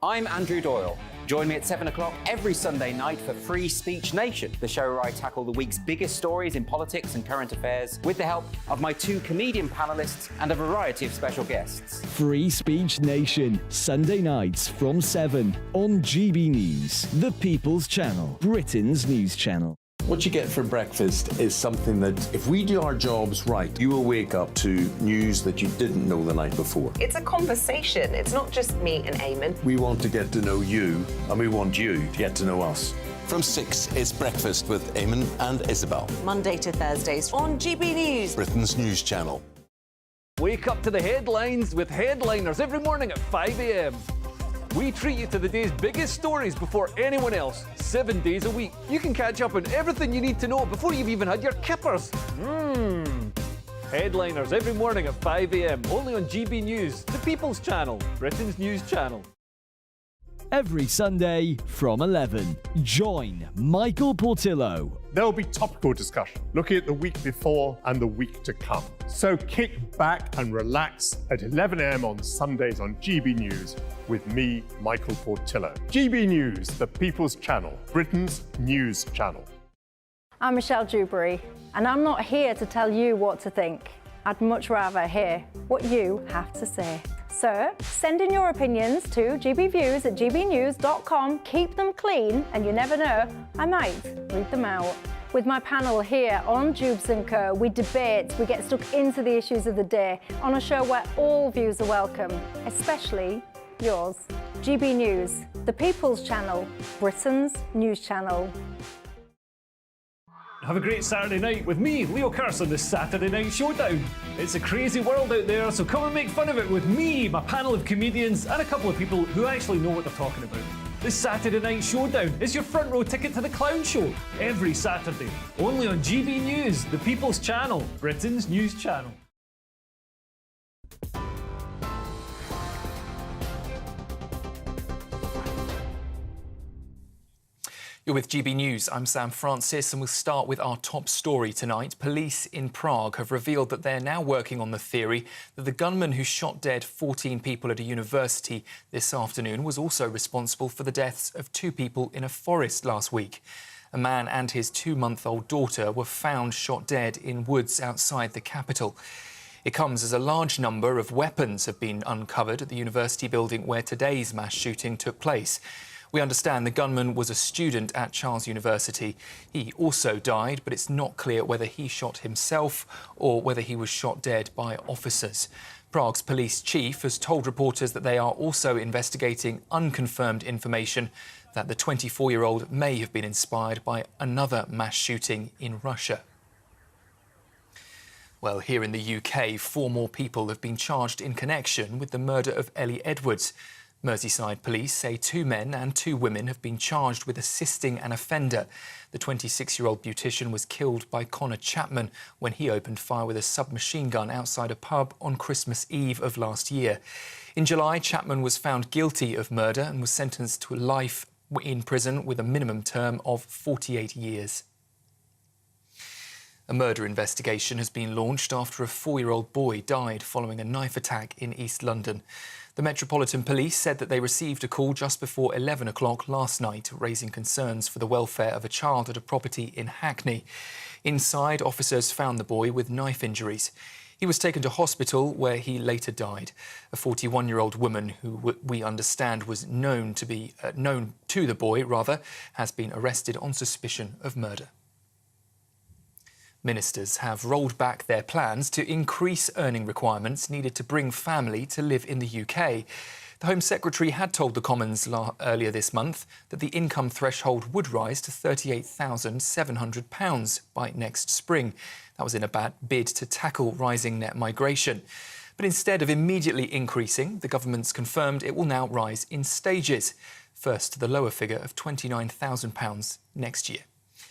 I'm Andrew Doyle. Join me at 7 o'clock every Sunday night for Free Speech Nation, the show where I tackle the week's biggest stories in politics and current affairs with the help of my two comedian panellists and a variety of special guests. Free Speech Nation, Sunday nights from 7 on GB News, the People's Channel, Britain's news channel. What you get for breakfast is something that, if we do our jobs right, you will wake up to news that you didn't know the night before. It's a conversation. It's not just me and Eamon. We want to get to know you, and we want you to get to know us. From 6, it's Breakfast with Eamon and Isabel. Monday to Thursdays on GB News, Britain's news channel. Wake up to the headlines with Headliners every morning at 5 a.m. We treat you to the day's biggest stories before anyone else, 7 days a week. You can catch up on everything you need to know before you've even had your kippers. Headliners every morning at 5 a.m. only on GB News, the People's Channel, Britain's news channel. Every Sunday from 11, join Michael Portillo. There'll be topical discussion, looking at the week before and the week to come. So kick back and relax at 11 a.m. on Sundays on GB News with me, Michael Portillo. GB News, the People's Channel, Britain's news channel. I'm Michelle Dewberry, and I'm not here to tell you what to think. I'd much rather hear what you have to say. So, send in your opinions to gbviews@gbnews.com. Keep them clean, and you never know, I might read them out. With my panel here on Jubes & Co, we debate, we get stuck into the issues of the day on a show where all views are welcome, especially yours. GB News, the People's Channel, Britain's news channel. Have a great Saturday night with me, Leo Curse, on the Saturday Night Showdown. It's a crazy world out there, so come and make fun of it with me, my panel of comedians, and a couple of people who actually know what they're talking about. The Saturday Night Showdown is your front row ticket to the clown show every Saturday, only on GB News, the People's Channel, Britain's news channel. You're with GB News. I'm Sam Francis, and we'll start with our top story tonight. Police in Prague have revealed that they're now working on the theory that the gunman who shot dead 14 people at a university this afternoon was also responsible for the deaths of 2 people in a forest last week. A man and his 2-month-old daughter were found shot dead in woods outside the capital. It comes as a large number of weapons have been uncovered at the university building where today's mass shooting took place. We understand the gunman was a student at Charles University. He also died, but it's not clear whether he shot himself or whether he was shot dead by officers. Prague's police chief has told reporters that they are also investigating unconfirmed information that the 24-year-old may have been inspired by another mass shooting in Russia. Well, here in the UK, 4 more people have been charged in connection with the murder of Ellie Edwards. Merseyside police say 2 men and 2 women have been charged with assisting an offender. The 26-year-old beautician was killed by Connor Chapman when he opened fire with a submachine gun outside a pub on Christmas Eve of last year. In July, Chapman was found guilty of murder and was sentenced to life in prison with a minimum term of 48 years. A murder investigation has been launched after a 4-year-old boy died following a knife attack in East London. The Metropolitan Police said that they received a call just before 11 o'clock last night, raising concerns for the welfare of a child at a property in Hackney. Inside, officers found the boy with knife injuries. He was taken to hospital, where he later died. A 41-year-old woman, who we understand was known to the boy, has been arrested on suspicion of murder. Ministers have rolled back their plans to increase earning requirements needed to bring family to live in the UK. The Home Secretary had told the Commons earlier this month that the income threshold would rise to £38,700 by next spring. That was in a bid to tackle rising net migration. But instead of immediately increasing, the government's confirmed it will now rise in stages. First to the lower figure of £29,000 next year.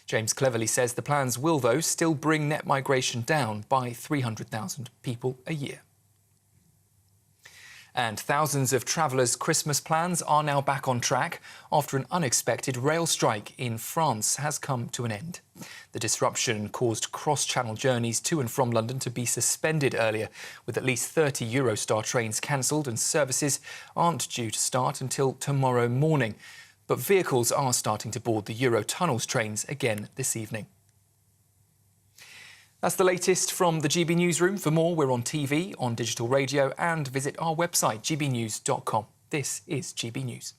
James Cleverly says the plans will, though, still bring net migration down by 300,000 people a year. And thousands of travellers' Christmas plans are now back on track after an unexpected rail strike in France has come to an end. The disruption caused cross-channel journeys to and from London to be suspended earlier, with at least 30 Eurostar trains cancelled and services aren't due to start until tomorrow morning. But vehicles are starting to board the Eurotunnels trains again this evening. That's the latest from the GB Newsroom. For more, we're on TV, on digital radio, and visit our website, gbnews.com. This is GB News.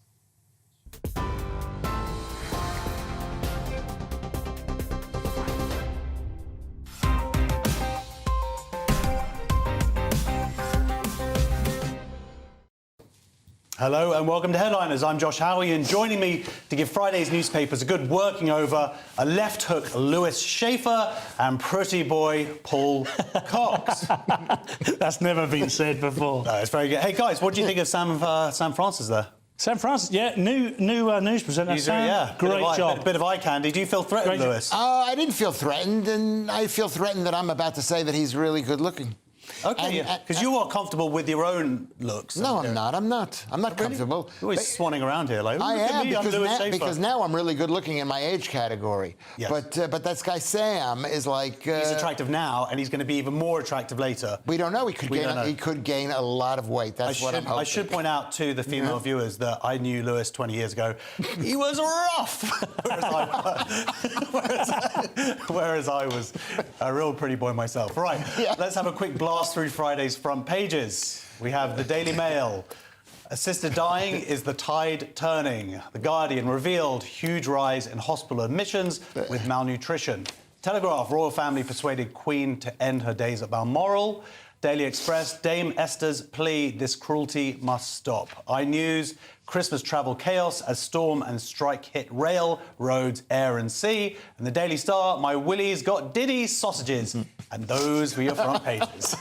Hello and welcome to Headliners. I'm Josh Howie, and joining me to give Friday's newspapers a good working over are left hook Lewis Schaefer and pretty boy Paul Cox. That's never been said before. No, it's very good. Hey guys, what do you think of Sam Francis there? Sam Francis, yeah, new news presenter. Sam, yeah, great job. Bit of eye candy. Do you feel threatened, Lewis? I didn't feel threatened, and I feel threatened that I'm about to say that he's really good looking. Okay, because you are comfortable with your own looks. No, I'm not. I'm not comfortable. You're always swanning around here, like, I am, because now I'm really good looking in my age category. Yes. But this guy Sam is like... he's attractive now, and he's going to be even more attractive later. We don't know. He could gain a lot of weight. That's what I'm hoping. I should point out to the female viewers that I knew Lewis 20 years ago. He was rough! whereas I was a real pretty boy myself. Right, Let's have a quick blast through Friday's front pages. We have the Daily Mail. A sister dying is the tide turning. The Guardian revealed huge rise in hospital admissions with malnutrition. Telegraph, royal family persuaded Queen to end her days at Balmoral. Daily Express, Dame Esther's plea, this cruelty must stop. iNews, Christmas travel chaos as storm and strike hit rail, roads, air and sea. And the Daily Star, my Willie's got Diddy sausages. And those were your front pages.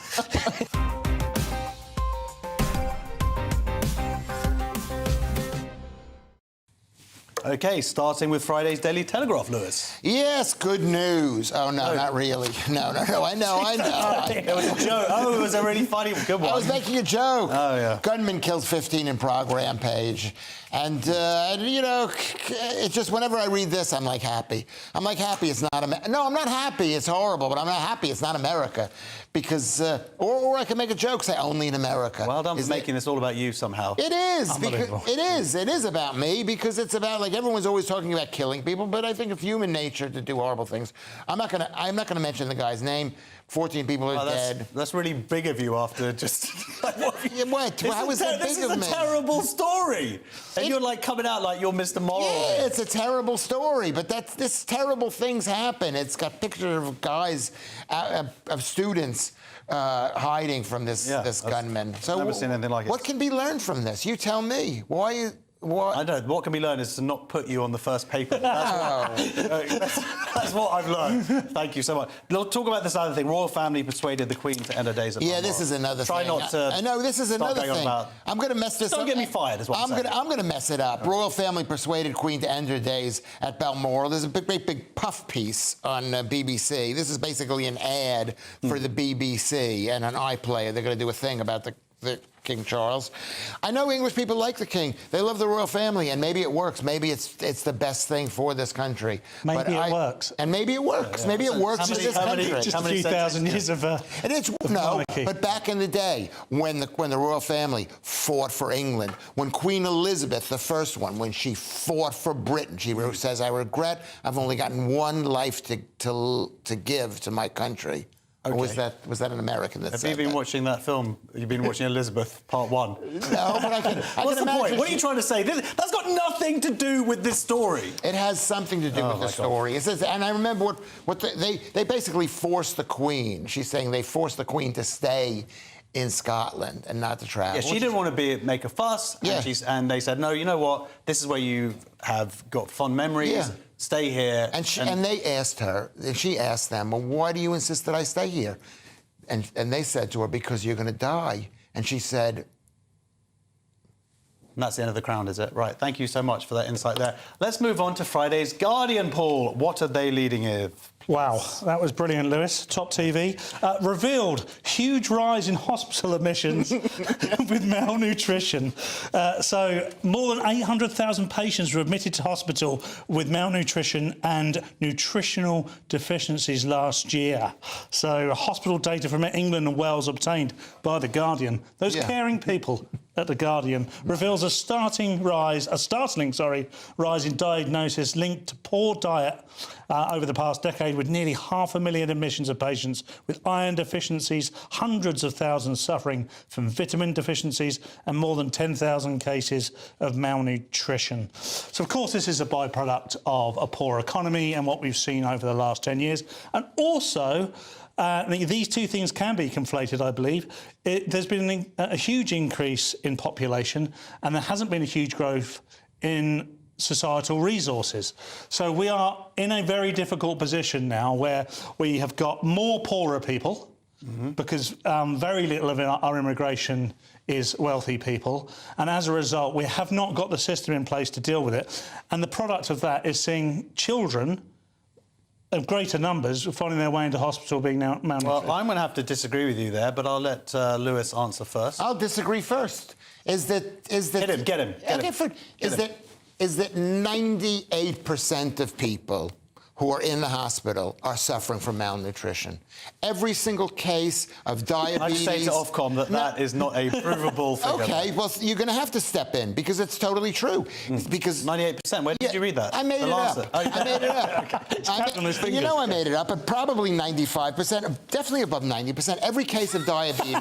OK, starting with Friday's Daily Telegraph, Lewis. Yes, good news. Oh, no, not really. No, I know. It was a joke. Oh, it was a really funny, good one. I was making a joke. Oh, yeah. Gunman killed 15 in Prague, rampage. And, you know, it's just whenever I read this, I'm like happy. I'm like happy it's not America. No, I'm not happy. It's horrible, but I'm not happy it's not America. Because, or I can make a joke, say only in America. Well done for making this all about you somehow. It is. It is about me because it's about, like, everyone's always talking about killing people, but I think it's human nature to do horrible things. I'm not gonna mention the guy's name. 14 people are dead. That's really big of you after just... What? How is that big of me? This is a terrible story. And you're like coming out like you're Mr. Moral. Yeah, it's a terrible story, but this terrible things happen. It's got pictures of guys, of students hiding from this gunman. So I've never seen anything like it. What can be learned from this? You tell me. I don't know. What can be learned is to not put you on the first paper. That's what I've learned. Thank you so much. We'll talk about this other thing. Royal family persuaded the Queen to end her days at Balmoral. This is another thing. Try not to. I know this is another thing. I'm going to mess this up. Don't get me fired, is what I'm saying. I'm going to mess it up. Okay. Royal family persuaded Queen to end her days at Balmoral. There's a big puff piece on BBC. This is basically an ad for the BBC and an iPlayer. They're going to do a thing about the King Charles. I know English people like the King. They love the royal family, and maybe it works. Maybe it's the best thing for this country. Maybe it works. And maybe it works. Yeah. Maybe it works in this country. Just a few thousand years of monarchy. But back in the day, when the royal family fought for England, when Queen Elizabeth, the first one, when she fought for Britain, she says, "I regret I've only gotten one life to give to my country." Okay. Or was that an American that said that? Have you been watching that film? You've been watching Elizabeth Part 1? No, but I can What's the point? What are you trying to say? That's got nothing to do with this story. It has something to do with the story. It says, and I remember they basically forced the Queen. She's saying they forced the Queen to stay in Scotland and not to travel. Yeah, she didn't want to make a fuss, and they said, no, you know what? This is where you have got fond memories. Yeah. Stay here. And they asked her, and she asked them, well, why do you insist that I stay here? And they said to her, because you're going to die. And she said, And that's the end of The Crown, is it? Right, thank you so much for that insight there. Let's move on to Friday's Guardian, Paul. What are they leading with? Wow, that was brilliant, Lewis. Top TV. Revealed huge rise in hospital admissions with malnutrition. So more than 800,000 patients were admitted to hospital with malnutrition and nutritional deficiencies last year. So hospital data from England and Wales obtained by The Guardian. Those caring people at The Guardian reveals a startling rise in diagnosis linked to poor diet over the past decade, with nearly 500,000 admissions of patients with iron deficiencies, hundreds of thousands suffering from vitamin deficiencies, and more than 10,000 cases of malnutrition. So, of course, this is a byproduct of a poor economy and what we've seen over the last 10 years. And also, these two things can be conflated, I believe. There's been a huge increase in population, and there hasn't been a huge growth in societal resources. So we are in a very difficult position now where we have got more poorer people because very little of our immigration is wealthy people. And as a result, we have not got the system in place to deal with it. And the product of that is seeing children of greater numbers finding their way into hospital being malnourished. Well, I'm going to have to disagree with you there, but I'll let Lewis answer first. I'll disagree first. Is that Get him. Is that 98% of people who are in the hospital are suffering from malnutrition. Every single case of diabetes... I'd say to Ofcom that is not a provable figure. OK, well, you're going to have to step in, because it's totally true. Because 98%? Where did you read that? I made it up. I made it up. You know I made it up, but probably 95%, definitely above 90%. Every case of diabetes...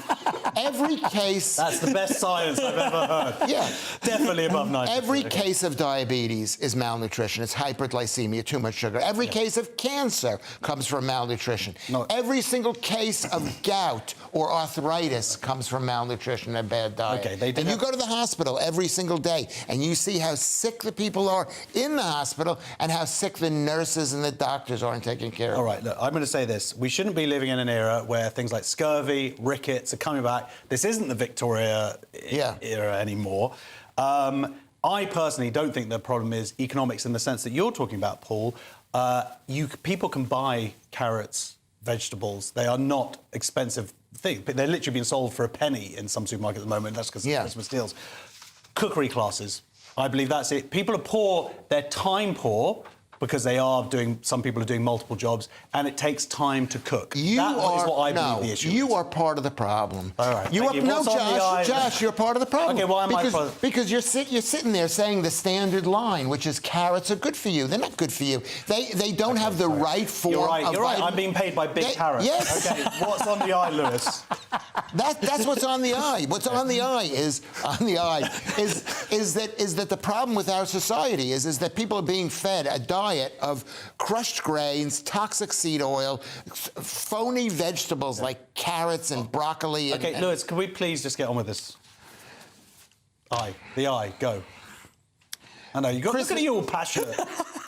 Every case... That's the best science I've ever heard. Yeah. Definitely above 90%. Every case of diabetes is malnutrition. It's hyperglycemia, too much sugar. Every case of cancer comes from malnutrition. No. Every single case of gout or arthritis comes from malnutrition and bad diet. Okay, and you go to the hospital every single day and you see how sick the people are in the hospital and how sick the nurses and the doctors aren't taking care of. All right, look, I'm going to say this. We shouldn't be living in an era where things like scurvy, rickets are coming back. This isn't the Victoria era anymore. I personally don't think the problem is economics in the sense that you're talking about, Paul. People can buy carrots, vegetables. They are not expensive things. They're literally being sold for a penny in some supermarket at the moment. That's because of Christmas deals. Cookery classes. I believe that's it. People are poor. They're time poor because some people are doing multiple jobs, and it takes time to cook. That is what I believe the issue is. You are part of the problem. All right. Josh, you're part of the problem. Okay, why am I part of... Because you're sitting there saying the standard line, which is carrots are good for you. They're not good for you. They don't have the right form You're right. of You're right. I'm being paid by big carrots. Yes. Okay, what's on the eye, Lewis? That's what's on the eye. What's on the eye is that the problem with our society is that people are being fed a diet of crushed grains, toxic seed oil, phony vegetables like carrots and broccoli. Okay, Lewis, can we please just get on with this? The eye, go. I know, look at you all passionate.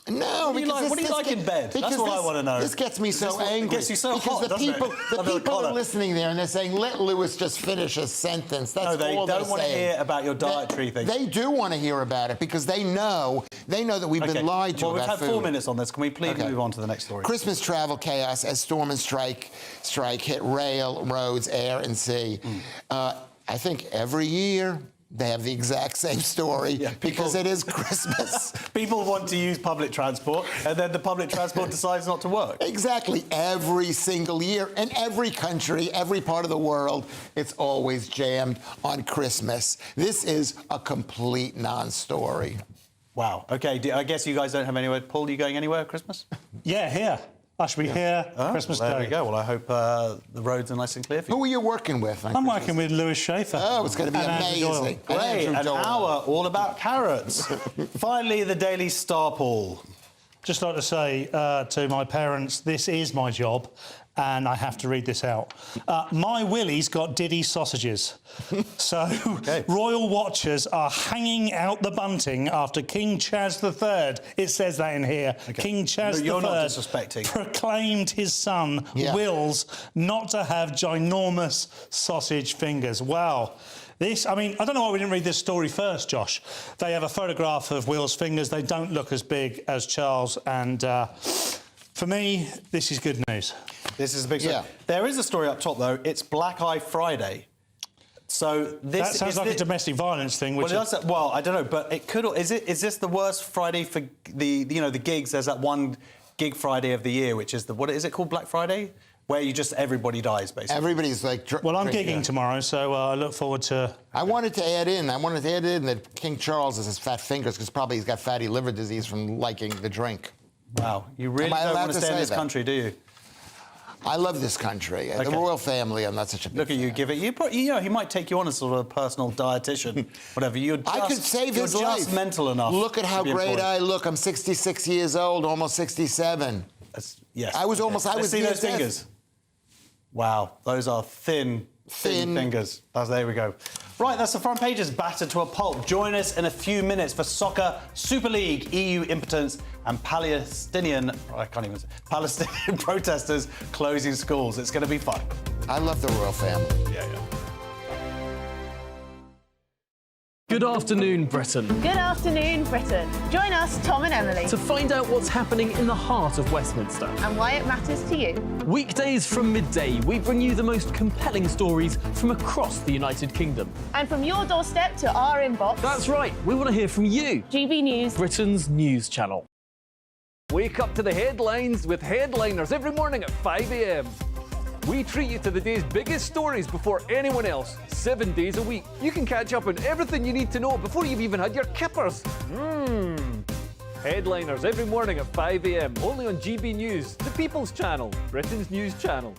No, what do you like in bed? That's what I want to know. This gets me so angry. It gets you so hot, the people are listening there and they're saying, let Lewis just finish a sentence. That's all they're saying. No, they don't want to hear about your dietary things. They do want to hear about it because they know that we've been lied to about food. Well, we've had 4 minutes on this. Can we please move on to the next story? Christmas travel chaos as storm and strike hit rail, roads, air, and sea. I think every year they have the exact same story because it is Christmas. People want to use public transport, and then the public transport decides not to work. Exactly. Every single year, in every country, every part of the world, it's always jammed on Christmas. This is a complete non-story. Wow. OK, I guess you guys don't have anywhere. Paul, are you going anywhere at Christmas? Yeah, here. I should be here Christmas Day. There we go. Well, I hope the roads are nice and clear for you. Who are you working with? I'm working with Lewis Schaefer. Oh, it's going to be amazing. Great. An hour all about carrots. Finally, the Daily Star, Paul. Just like to say to my parents, this is my job, and I have to read this out. My Willie's got Diddy sausages. So royal watchers are hanging out the bunting after King Chaz III, it says that in here, King Chaz III proclaimed his son, Wills, not to have ginormous sausage fingers. Wow. This, I mean, I don't know why we didn't read this story first, Josh. They have a photograph of Will's fingers. They don't look as big as Charles. And for me, this is good news. This is a big story. Yeah. There is a story up top, though. It's Black Eye Friday. So this that sounds like a domestic violence thing. Which well, I don't know, but it could. Is this the worst Friday for the the gigs? There's that one gig Friday of the year, which is what is it called? Black Friday, where everybody dies basically. Everybody's like. Well, I'm gigging tomorrow, so I look forward to. I wanted to add in that King Charles has his fat fingers because probably he's got fatty liver disease from liking the drink. Wow, you really don't want to stay in this country, do you? I love this country. Okay. The royal family, I'm not such a big Look at you, give it. He might take you on as sort of a personal dietitian, whatever. I could save his life. You're just mental enough. Look at how great I look. I'm 66 years old, almost 67. Yes. I was almost. I was. See those fingers. Wow, those are thin fingers. There we go. Right, that's the front pages battered to a pulp. Join us in a few minutes for Soccer Super League, EU impotence, and Palestinian protesters closing schools. It's going to be fun. I love the royal family. Yeah. Good afternoon, Britain. Good afternoon, Britain. Join us, Tom and Emily, to find out what's happening in the heart of Westminster and why it matters to you. Weekdays from midday, we bring you the most compelling stories from across the United Kingdom. And from your doorstep to our inbox. That's right, we want to hear from you. GB News, Britain's news channel. Wake up to the headlines with Headliners every morning at 5 a.m. We treat you to the day's biggest stories before anyone else, 7 days a week. You can catch up on everything you need to know before you've even had your kippers. Headliners every morning at 5 a.m, only on GB News, the People's Channel, Britain's news channel.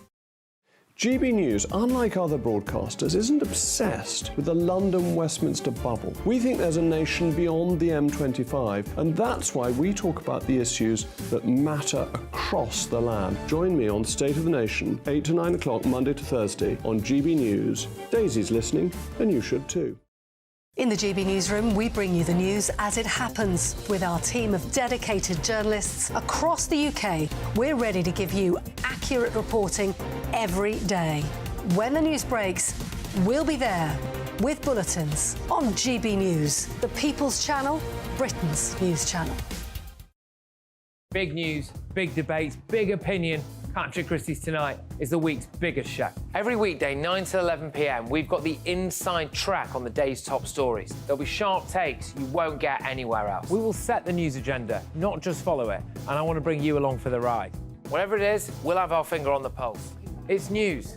GB News, unlike other broadcasters, isn't obsessed with the London-Westminster bubble. We think there's a nation beyond the M25, and that's why we talk about the issues that matter across the land. Join me on State of the Nation, 8 to 9 o'clock, Monday to Thursday, on GB News. Daisy's listening, and you should too. In the GB Newsroom, we bring you the news as it happens. With our team of dedicated journalists across the UK, we're ready to give you accurate reporting every day. When the news breaks, we'll be there with bulletins on GB News, the People's Channel, Britain's news channel. Big news, big debates, big opinion. Patrick Christie's Tonight is the week's biggest show. Every weekday, 9 to 11 p.m, we've got the inside track on the day's top stories. There'll be sharp takes you won't get anywhere else. We will set the news agenda, not just follow it, and I want to bring you along for the ride. Whatever it is, we'll have our finger on the pulse. It's news,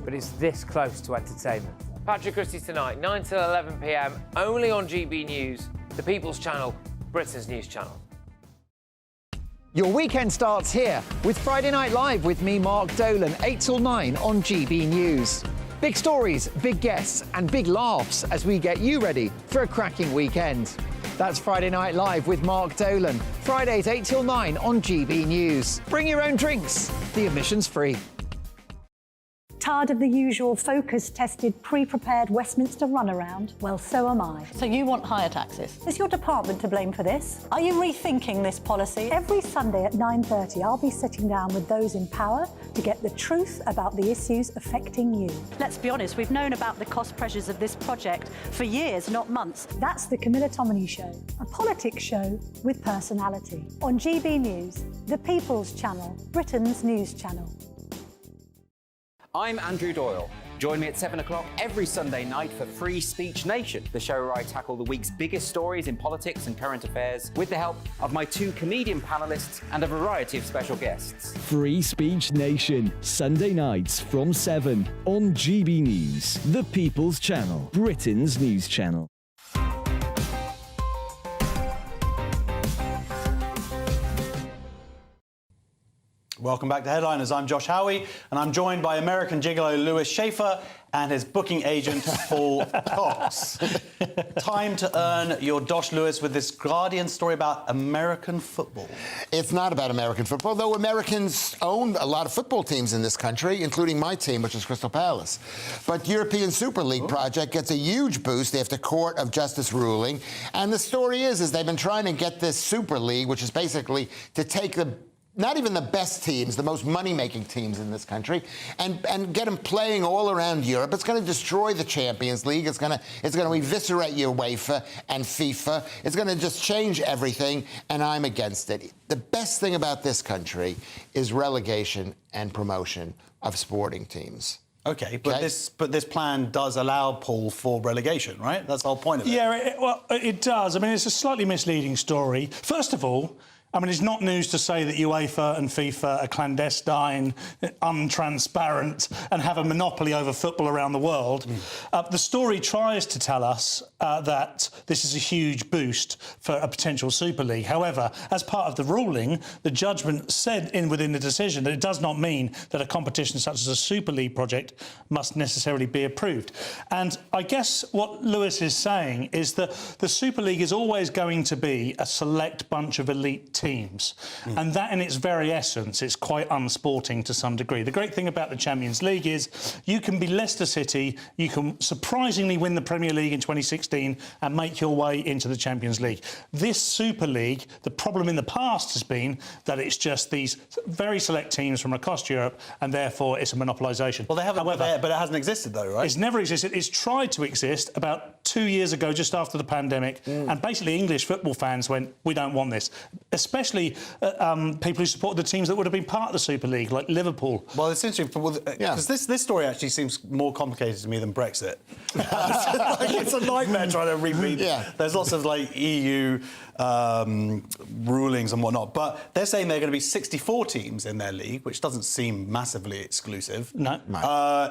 but it's this close to entertainment. Patrick Christie's Tonight, 9 to 11 p.m, only on GB News, the People's Channel, Britain's news channel. Your weekend starts here with Friday Night Live with me, Mark Dolan, 8 till 9 on GB News. Big stories, big guests and big laughs as we get you ready for a cracking weekend. That's Friday Night Live with Mark Dolan. Fridays 8 till 9 on GB News. Bring your own drinks. The admission's free. Tired of the usual focus-tested, pre-prepared Westminster runaround? Well, so am I. So you want higher taxes? Is your department to blame for this? Are you rethinking this policy? Every Sunday at 9:30, I'll be sitting down with those in power to get the truth about the issues affecting you. Let's be honest, we've known about the cost pressures of this project for years, not months. That's the Camilla Tominey Show, a politics show with personality. On GB News, the People's Channel, Britain's news channel. I'm Andrew Doyle. Join me at 7 o'clock every Sunday night for Free Speech Nation, the show where I tackle the week's biggest stories in politics and current affairs with the help of my two comedian panellists and a variety of special guests. Free Speech Nation, Sunday nights from 7 on GB News, the People's Channel, Britain's news channel. Welcome back to Headliners. I'm Josh Howie, and I'm joined by American gigolo Lewis Schaefer and his booking agent, Paul Cox. Time to earn your Dosh, Lewis, with this Guardian story about American football. It's not about American football, though Americans own a lot of football teams in this country, including my team, which is Crystal Palace. But European Super League project gets a huge boost after Court of Justice ruling. And the story is they've been trying to get this Super League, which is basically to take the not even the best teams, the most money-making teams in this country, and get them playing all around Europe. It's going to destroy the Champions League. It's going to eviscerate UEFA and FIFA. It's going to just change everything, and I'm against it. The best thing about this country is relegation and promotion of sporting teams. Okay, but this plan does allow, Paul, for relegation, right? That's the whole point of it. Yeah, it does. I mean, it's a slightly misleading story. First of all, I mean, it's not news to say that UEFA and FIFA are clandestine, untransparent, and have a monopoly over football around the world. The story tries to tell us that this is a huge boost for a potential Super League. However, as part of the ruling, the judgment said within the decision that it does not mean that a competition such as a Super League project must necessarily be approved. And I guess what Lewis is saying is that the Super League is always going to be a select bunch of elite teams. And that in its very essence is quite unsporting to some degree. The great thing about the Champions League is you can be Leicester City, you can surprisingly win the Premier League in 2016 and make your way into the Champions League. This Super League, the problem in the past has been that it's just these very select teams from across Europe, and therefore it's a monopolisation. Well, they haven't, but it hasn't existed though, right? It's never existed. It's tried to exist about 2 years ago, just after the pandemic, and basically English football fans went, we don't want this. Especially people who supported the teams that would have been part of the Super League, like Liverpool. Well, it's interesting, because this story actually seems more complicated to me than Brexit. It's a nightmare trying to reread. There's lots of EU rulings and whatnot, but they're saying there are going to be 64 teams in their league, which doesn't seem massively exclusive. No.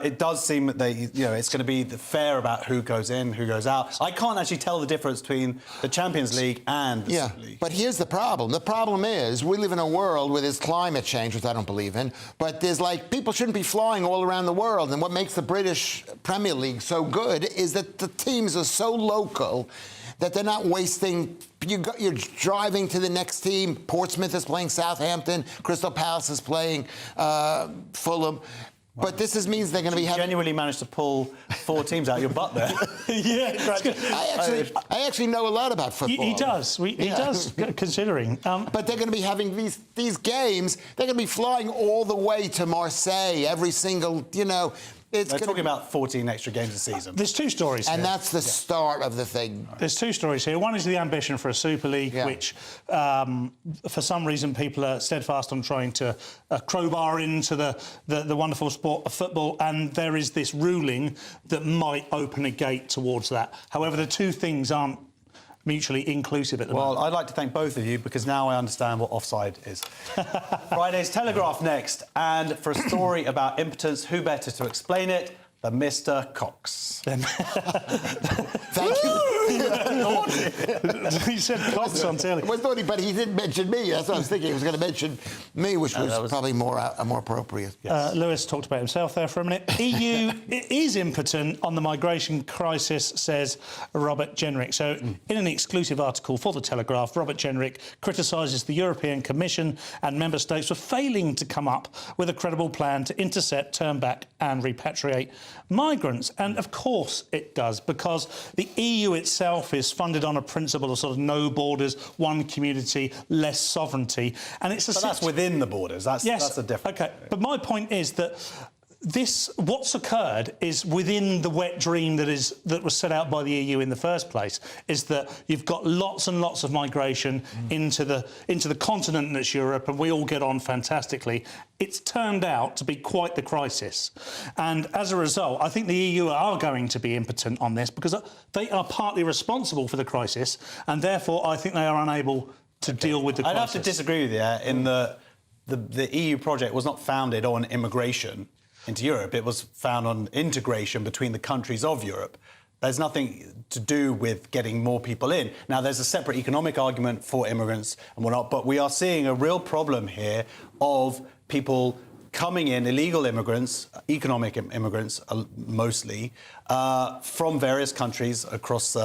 It does seem that it's going to be fair about who goes in, who goes out. I can't actually tell the difference between the Champions League and the Super League. But here's the problem. The problem is we live in a world where there's climate change, which I don't believe in, but there's people shouldn't be flying all around the world. And what makes the British Premier League so good is that the teams are so local that they're not wasting. You're driving to the next team. Portsmouth is playing Southampton. Crystal Palace is playing Fulham. But this means they're going to be having... genuinely managed to pull 4 teams out of your butt there. I actually know a lot about football. He does. He does, considering. But they're going to be having these games. They're going to be flying all the way to Marseille every single, They're talking about 14 extra games a season. There's 2 stories here. And that's the start of the thing. There's 2 stories here. One is the ambition for a Super League, which, for some reason, people are steadfast on trying to crowbar into the wonderful sport of football, and there is this ruling that might open a gate towards that. However, the 2 things aren't mutually inclusive at the moment. Well, I'd like to thank both of you, because now I understand what offside is. Friday's Telegraph next, and for a story about impotence, who better to explain it than Mr. Cox? Thank you. He said Cox on telly. But he didn't mention me. That's what I was thinking. He was going to mention me, which was probably more appropriate. Lewis talked about himself there for a minute. EU is impotent on the migration crisis, says Robert Jenrick. So, in an exclusive article for The Telegraph, Robert Jenrick criticises the European Commission and member states for failing to come up with a credible plan to intercept, turn back and repatriate migrants. And of course it does, because the EU itself is funded on a principle of sort of no borders, one community, less sovereignty. And it's that's within the borders. That's a difference. OK, but my point is that what's occurred is within the wet dream that was set out by the EU in the first place, is that you've got lots and lots of migration into the continent that's Europe, and we all get on fantastically. It's turned out to be quite the crisis, and as a result, I think the EU are going to be impotent on this, because they are partly responsible for the crisis, and therefore I think they are unable to deal with the crisis. I'd have to disagree with you in the EU project was not founded on immigration into Europe. It was found on integration between the countries of Europe. There's nothing to do with getting more people in. Now, there's a separate economic argument for immigrants and whatnot, but we are seeing a real problem here of people coming in, illegal immigrants, economic immigrants mostly, from various countries across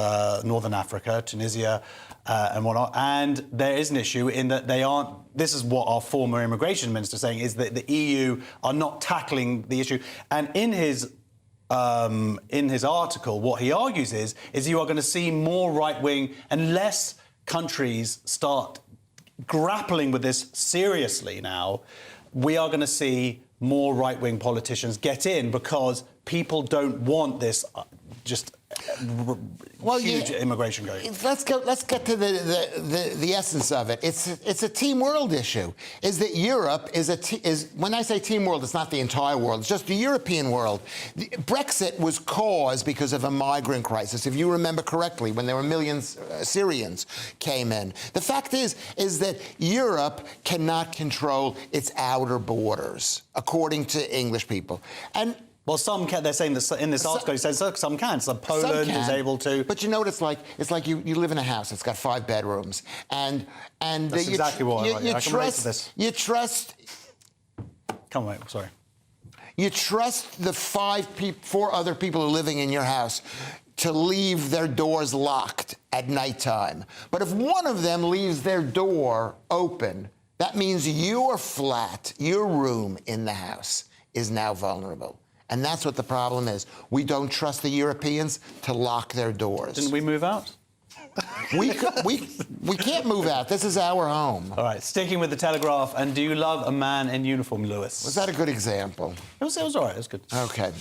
Northern Africa, Tunisia, and whatnot. And there is an issue in that they aren't. This is what our former immigration minister is saying, is that the EU are not tackling the issue. And in his article, what he argues is you are going to see more right-wing and less countries start grappling with this seriously now, we are going to see more right-wing politicians get in because people don't want this huge immigration going. Let's get to the essence of it. It's a team world issue. Is that Europe is when I say team world, it's not the entire world. It's just the European world. Brexit was caused because of a migrant crisis, if you remember correctly, when there were millions Syrians came in. The fact is that Europe cannot control its outer borders, according to English people, and. Well, some can. They're saying this in this article. He says some can. So Poland is able to. But you know what it's like? It's like you live in a house. It's got 5 bedrooms, and that's exactly what I like. I can relate to this. You trust. Come on, mate. Sorry. You trust the 4 other people who are living in your house to leave their doors locked at nighttime. But if one of them leaves their door open, that means your flat, your room in the house, is now vulnerable. And that's what the problem is. We don't trust the Europeans to lock their doors. Didn't we move out? We can't move out. This is our home. All right, sticking with the Telegraph. And do you love a man in uniform, Lewis? Was that a good example? It was all right. It was good. Okay.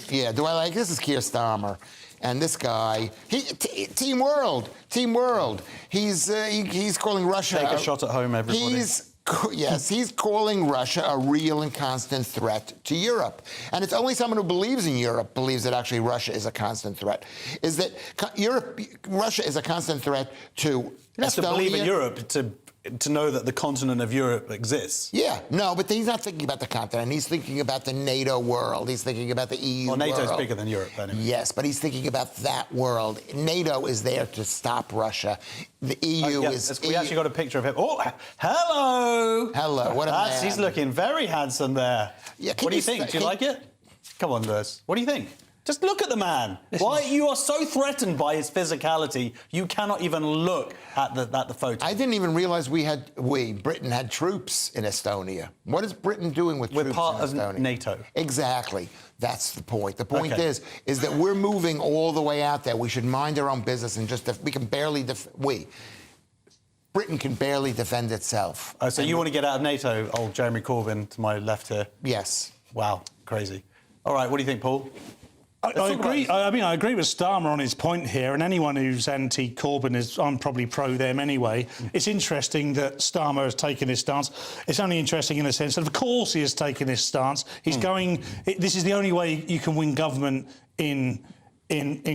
Yeah, do I like... This is Keir Starmer. And this guy... Team World. He's calling Russia... Take a shot at home, everybody. Yes, he's calling Russia a real and constant threat to Europe. And it's only someone who believes in Europe believes that actually Russia is a constant threat. Is that Russia is a constant threat to You have to believe in Europe to know that the continent of Europe exists. Yeah, no, but he's not thinking about the continent. He's thinking about the NATO world. He's thinking about the EU world. Well, NATO's bigger than Europe, anyway. Yes, but he's thinking about that world. NATO is there to stop Russia. The EU is... We actually got a picture of him. Oh, hello! Hello, what a man. He's looking very handsome there. Yeah, what do you think? Do you like it? Come on, Lewis. What do you think? Just look at the man. Why you are so threatened by his physicality, you cannot even look at the photo. I didn't even realise Britain had troops in Estonia. What is Britain doing with troops in Estonia? We're part of NATO. Exactly. That's the point. The point is that we're moving all the way out there. We should mind our own business and we can barely Britain can barely defend itself. Oh, so you want to get out of NATO, old Jeremy Corbyn to my left here? Yes. Wow, crazy. All right, what do you think, Paul? I agree. I agree with Starmer on his point here, and anyone who's anti-Corbyn I'm probably pro them anyway. It's interesting that Starmer has taken this stance. It's only interesting in the sense that, of course, he has taken this stance. He's going. This is the only way you can win government in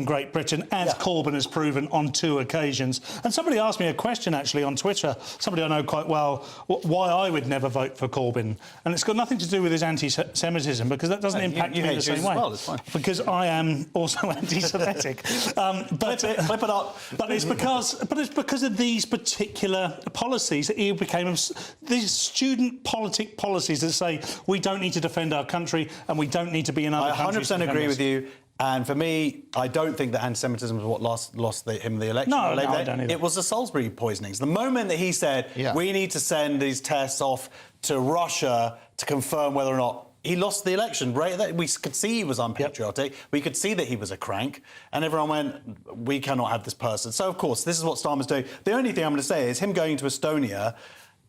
Great Britain, as Corbyn has proven on 2 occasions. And somebody asked me a question, actually, on Twitter, somebody I know quite well, why I would never vote for Corbyn. And it's got nothing to do with his anti-Semitism, because that doesn't impact me in the same way. Well, it's fine. Because I am also anti-Semitic. Flip it up. But it's because of these particular policies that he became... These student policies that say we don't need to defend our country and we don't need to be in other countries. I 100% agree with you. And for me, I don't think that anti-Semitism was what lost him the election. No, I don't either. It was the Salisbury poisonings. The moment that he said, we need to send these tests off to Russia to confirm whether or not he lost the election, right? We could see he was unpatriotic. We could see that he was a crank. And everyone went, we cannot have this person. So, of course, this is what Starmer's doing. The only thing I'm going to say is him going to Estonia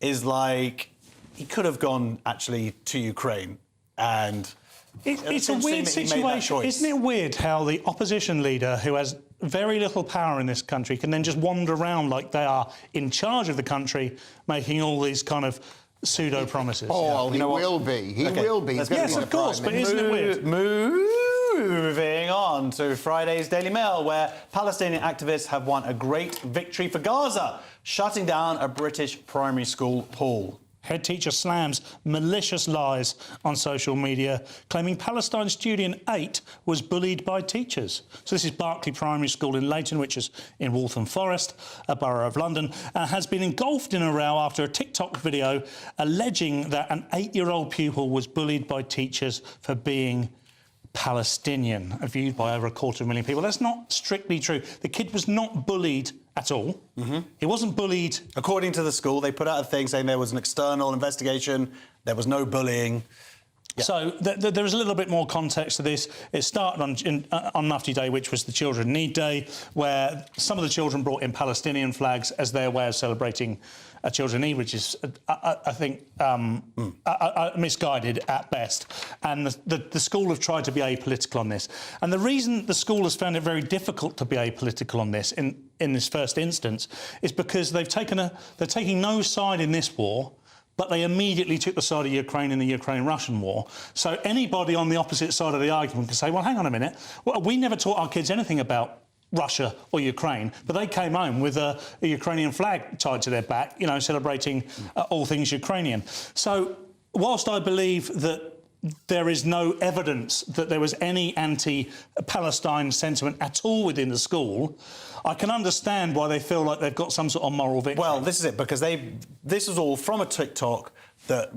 is like... He could have gone, actually, to Ukraine and... It's a weird situation. Isn't it weird how the opposition leader, who has very little power in this country, can then just wander around like they are in charge of the country, making all these kind of pseudo-promises? Oh, he will be. He will be. Yes, of course, but isn't it weird? Moving on to Friday's Daily Mail, where Palestinian activists have won a great victory for Gaza, shutting down a British primary school pool. Head teacher slams malicious lies on social media, claiming Palestine student 8 was bullied by teachers. So this is Berkeley Primary School in Leighton, which is in Waltham Forest, a borough of London, has been engulfed in a row after a TikTok video alleging that an 8-year-old pupil was bullied by teachers for being Palestinian, viewed by over 250,000 people. That's not strictly true. The kid was not bullied at all. He wasn't bullied. According to the school, they put out a thing saying there was an external investigation, there was no bullying. So there is a little bit more context to this. It started on Mufti Day, which was the Children Need Day, where some of the children brought in Palestinian flags as their way of celebrating Children Need, which is, I think, misguided at best. And the school have tried to be apolitical on this. And the reason the school has found it very difficult to be apolitical on this in this first instance is because they're taking no side in this war, but they immediately took the side of Ukraine in the Ukraine-Russian war. So anybody on the opposite side of the argument can say, well, hang on a minute, we never taught our kids anything about Russia or Ukraine, but they came home with a Ukrainian flag tied to their back, you know, celebrating all things Ukrainian. So whilst I believe that there is no evidence that there was any anti-Palestine sentiment at all within the school, I can understand why they feel like they've got some sort of moral victory. Well, this is it, because this was all from a TikTok that,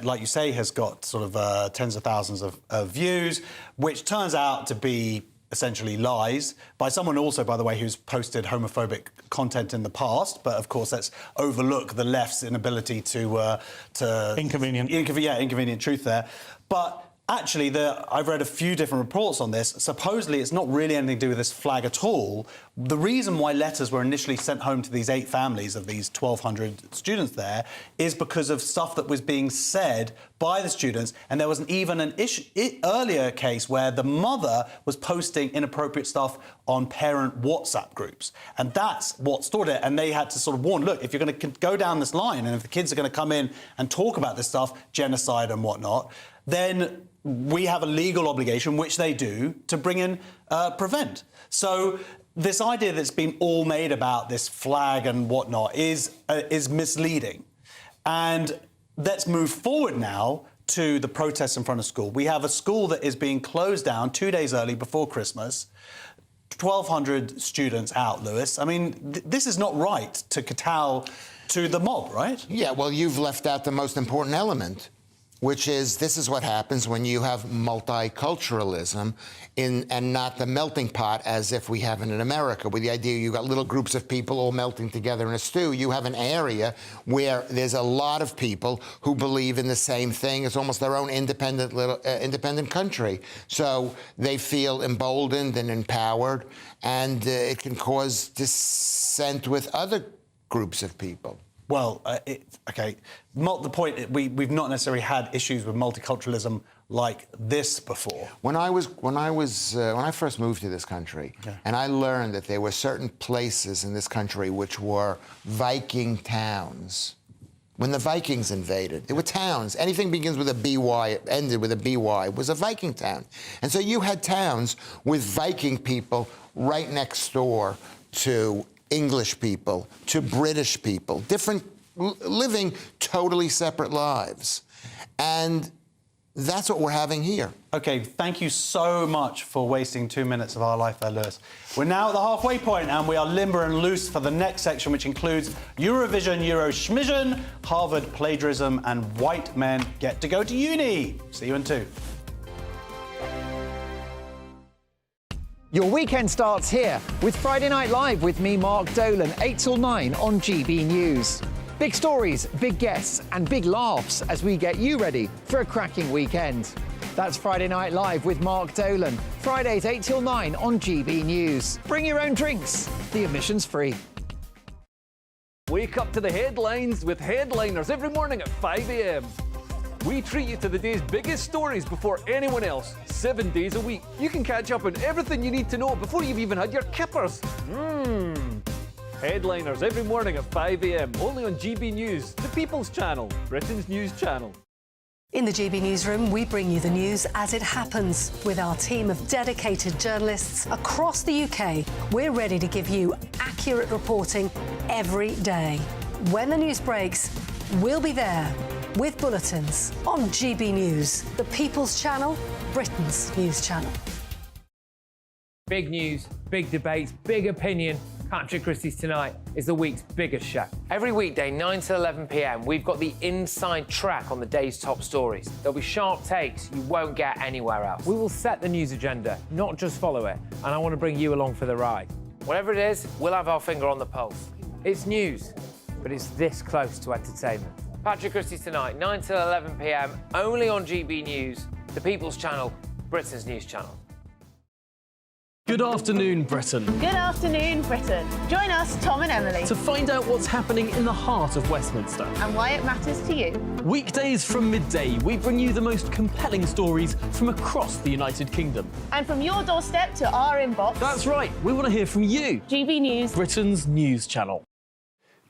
like you say, has got sort of tens of thousands of views, which turns out to be essentially lies by someone also, by the way, who's posted homophobic content in the past. But of course, let's overlook the left's inability to inconvenient truth there. But actually, I've read a few different reports on this. Supposedly, it's not really anything to do with this flag at all. The reason why letters were initially sent home to these 8 families of these 1,200 students there is because of stuff that was being said by the students. And there was even an earlier case where the mother was posting inappropriate stuff on parent WhatsApp groups. And that's what started it. And they had to sort of warn, look, if you're going to go down this line and if the kids are going to come in and talk about this stuff, genocide and whatnot, then we have a legal obligation, which they do, to bring in Prevent. So this idea that's been all made about this flag and whatnot is misleading. And let's move forward now to the protests in front of school. We have a school that is being closed down 2 days early before Christmas. 1,200 students out, Lewis. I mean, this is not right to kowtow to the mob, right? Yeah, well, you've left out the most important element, which is this is what happens when you have multiculturalism and not the melting pot as if we have it in America, with the idea you've got little groups of people all melting together in a stew. You have an area where there's a lot of people who believe in the same thing. It's almost their own independent country. So they feel emboldened and empowered, and it can cause dissent with other groups of people. Well, OK. The point, we've not necessarily had issues with multiculturalism like this before. When I first moved to this country, and I learned that there were certain places in this country which were Viking towns. When the Vikings invaded, there were towns. Anything begins with a BY, ended with a BY, was a Viking town. And so you had towns with Viking people right next door to English people, to British people, living totally separate lives. And that's what we're having here. OK, thank you so much for wasting 2 minutes of our life there, Lewis. We're now at the halfway point, and we are limber and loose for the next section, which includes Eurovision, Euroschmision, Harvard plagiarism, and white men get to go to uni. See you in 2. Your weekend starts here with Friday Night Live with me, Mark Dolan, 8 till 9 on GB News. Big stories, big guests and big laughs as we get you ready for a cracking weekend. That's Friday Night Live with Mark Dolan. Fridays 8 till 9 on GB News. Bring your own drinks. The admission's free. Wake up to the headlines with Headliners every morning at 5 a.m. We treat you to the day's biggest stories before anyone else, 7 days a week. You can catch up on everything you need to know before you've even had your kippers. Headliners every morning at 5 a.m, only on GB News, the People's Channel, Britain's news channel. In the GB Newsroom, we bring you the news as it happens. With our team of dedicated journalists across the UK, we're ready to give you accurate reporting every day. When the news breaks, we'll be there with bulletins on GB News, the People's Channel, Britain's news channel. Big news, big debates, big opinion. Patrick Christie's Tonight is the week's biggest show. Every weekday, 9 to 11 p.m, we've got the inside track on the day's top stories. There'll be sharp takes you won't get anywhere else. We will set the news agenda, not just follow it, and I want to bring you along for the ride. Whatever it is, we'll have our finger on the pulse. It's news, but it's this close to entertainment. Patrick Christie's Tonight, 9 till 11 p.m, only on GB News, the People's Channel, Britain's news channel. Good afternoon, Britain. Good afternoon, Britain. Join us, Tom and Emily, To find out what's happening in the heart of Westminster. and why it matters to you. Weekdays from midday, we bring you the most compelling stories from across the United Kingdom. And from your doorstep to our inbox. That's right, we want to hear from you. GB News, Britain's news channel.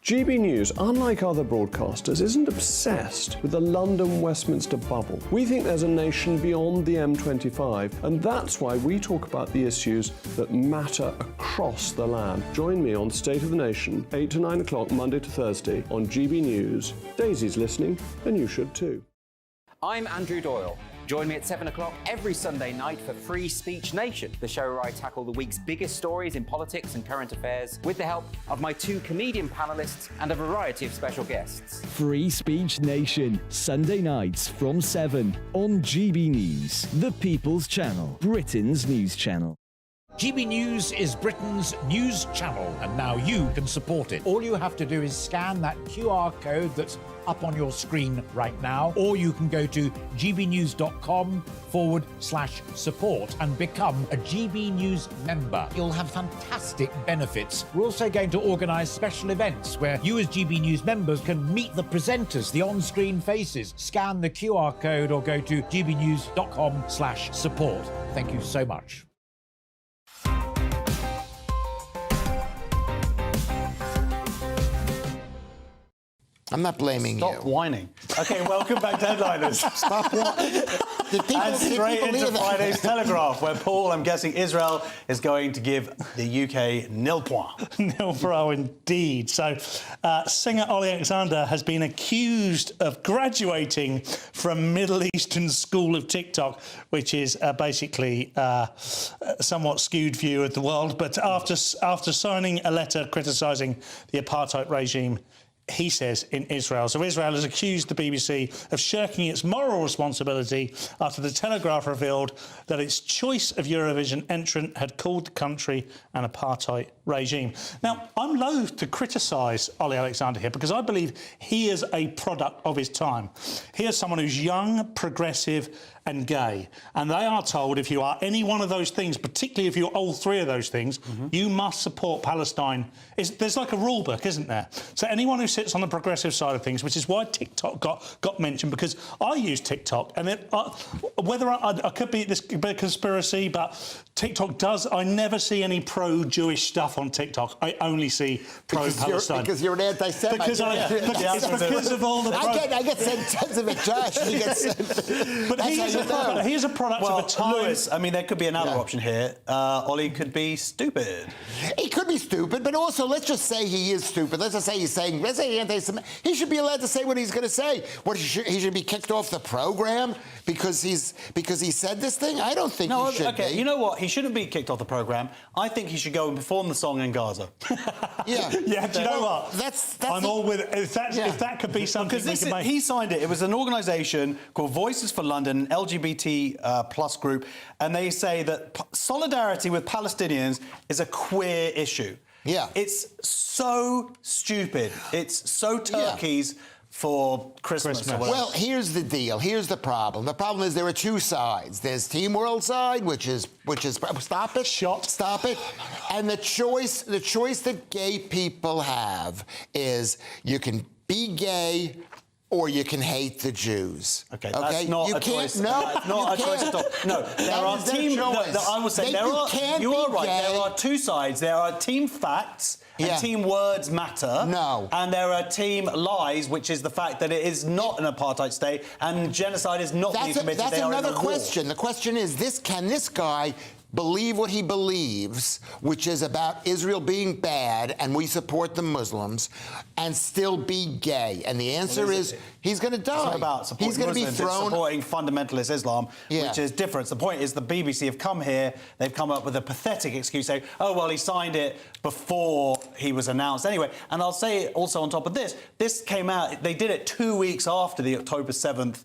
GB News, unlike other broadcasters, isn't obsessed with the London-Westminster bubble. We think there's a nation beyond the M25, and that's why we talk about the issues that matter across the land. Join me on State of the Nation, 8 to 9 o'clock, Monday to Thursday, on GB News. Daisy's listening, and you should too. I'm Andrew Doyle. Join me at 7 o'clock every Sunday night for Free Speech Nation, the show where I tackle the week's biggest stories in politics and current affairs with the help of my two comedian panellists and a variety of special guests. Free Speech Nation, Sunday nights from 7 on GB News, the People's Channel, Britain's news channel. GB News is Britain's news channel, and now you can support it. All you have to do is scan that QR code that's up on your screen right now, or you can go to gbnews.com/support and become a GB News member. You'll have fantastic benefits. We're also going to organise special events where you as GB News members can meet the presenters, the on-screen faces. Scan the QR code or go to gbnews.com/support. Thank you so much. I'm not blaming you. Stop whining. Okay, welcome back, Deadliners. Stop whining. And straight into Friday's Telegraph, where Paul, I'm guessing Israel, is going to give the UK nil point. Nil pro indeed. So, singer Ollie Alexander has been accused of graduating from Middle Eastern School of TikTok, which is basically a somewhat skewed view of the world. But after signing a letter criticising the apartheid regime, he says, in Israel. So Israel has accused the BBC of shirking its moral responsibility after the Telegraph revealed that its choice of Eurovision entrant had called the country an apartheid regime. Now, I'm loath to criticise Ollie Alexander here because I believe he is a product of his time. He is someone who's young, progressive and gay. And they are told if you are any one of those things, particularly if you're all three of those things, you must support Palestine. There's like a rule book, isn't there? So anyone who sits on the progressive side of things, which is why TikTok got mentioned, because I use TikTok, and whether I could be this bit of conspiracy, but TikTok does. I never see any pro-Jewish stuff on TikTok. I only see pro-Palestine. Because you're an anti-Semite. Because of all the. I get sent tons of it, Josh. But he's a product of a time. Lewis, I mean, there could be another option here. Ollie could be stupid. He could be stupid, but also let's just say he is stupid. Let's just say he's saying, let's say anti-Semitic. He should be allowed to say what he's going to say. He should be kicked off the program because he said this thing. I don't think he should be. You know what? He shouldn't be kicked off the program. I think he should go and perform the song in Gaza. Yeah. Yeah. Do you know what? That's I'm all with it. If that could be something we could make. He signed it. It was an organisation called Voices for London, an LGBT plus group, and they say that solidarity with Palestinians is a queer issue. Yeah. It's so stupid. It's so turkeys for Christmas. Or whatever. Well, here's the deal. Here's the problem. The problem is there are two sides. There's Team World side, which is stop it, stop it, and the choice that gay people have is you can be gay or you can hate the Jews. Okay, that's not a choice. No, that's not a choice at all. No, there are team. I will say there are. You are right. There are two sides. There are team facts. And team words matter. No. And there are team lies, which is the fact that it is not an apartheid state and genocide is not being committed. That's another question. The question is can this guy believe what he believes, which is about Israel being bad and we support the Muslims, and still be gay? And the answer is he's going to die. It's not about supporting he's going to be Muslims, thrown. It's supporting fundamentalist Islam, which is different. The point is the BBC have come here, they've come up with a pathetic excuse saying, oh, well, he signed it before he was announced anyway. And I'll say also on top of this came out, they did it 2 weeks after the October 7th